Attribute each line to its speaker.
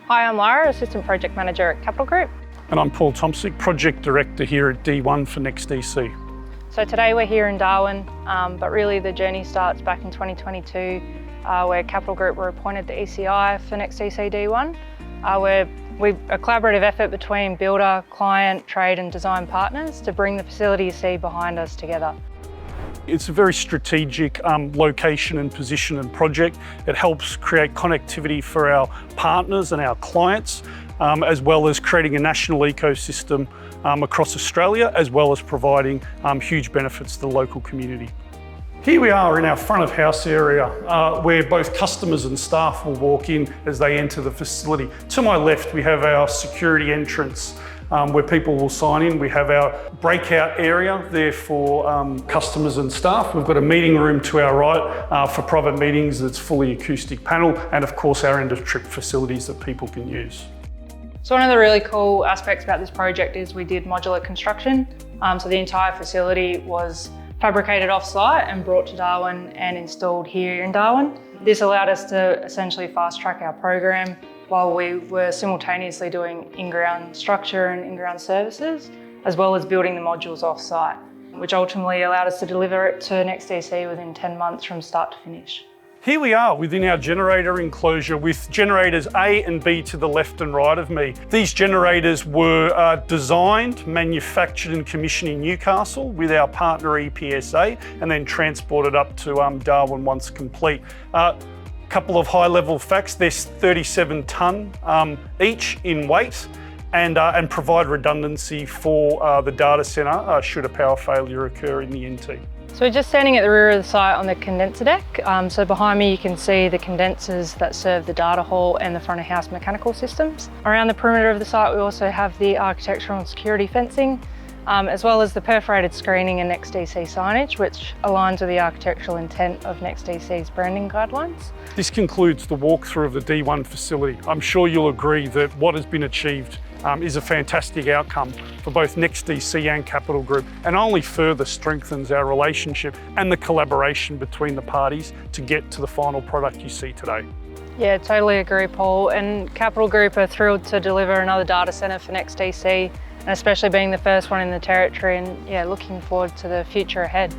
Speaker 1: Hi, I'm Lara, Assistant Project Manager at Capital Group.
Speaker 2: And I'm Paul Tomczyk, Project Director here at D1 for NextDC.
Speaker 1: So today we're here in Darwin, but really the journey starts back in 2022 where Capital Group were appointed the ECI for NextDC D1. We're a collaborative effort between builder, client, trade and design partners to bring the facility you see behind us together.
Speaker 2: It's a very strategic location and position and project. It helps create connectivity for our partners and our clients, as well as creating a national ecosystem across Australia, as well as providing huge benefits to the local community. Here we are in our front of house area where both customers and staff will walk in as they enter the facility. To my left, we have our security entrance where people will sign in. We have our breakout area there for customers and staff. We've got a meeting room to our right for private meetings that's fully acoustic panel, and of course our end of trip facilities that people can use.
Speaker 1: So one of the really cool aspects about this project is we did modular construction. So the entire facility was fabricated off-site and brought to Darwin and installed here in Darwin. This allowed us to essentially fast-track our program while we were simultaneously doing in-ground structure and in-ground services, as well as building the modules off-site, which ultimately allowed us to deliver it to NextDC within 10 months from start to finish.
Speaker 2: Here we are within our generator enclosure with generators A and B to the left and right of me. These generators were designed, manufactured and commissioned in Newcastle with our partner EPSA and then transported up to Darwin once complete. Couple of high-level facts: they're 37 tonne each in weight and provide redundancy for the data centre should a power failure occur in the NT.
Speaker 1: So we're just standing at the rear of the site on the condenser deck. So behind me you can see the condensers that serve the data hall and the front of house mechanical systems. Around the perimeter of the site we also have the architectural and security fencing, as well as the perforated screening and NextDC signage, which aligns with the architectural intent of NextDC's branding guidelines.
Speaker 2: This concludes the walkthrough of the D1 facility. I'm sure you'll agree that what has been achieved is a fantastic outcome for both NextDC and Capital Group, and only further strengthens our relationship and the collaboration between the parties to get to the final product you see today.
Speaker 1: Yeah, totally agree, Paul. And Capital Group are thrilled to deliver another data centre for NextDC, and especially being the first one in the territory, and yeah, looking forward to the future ahead.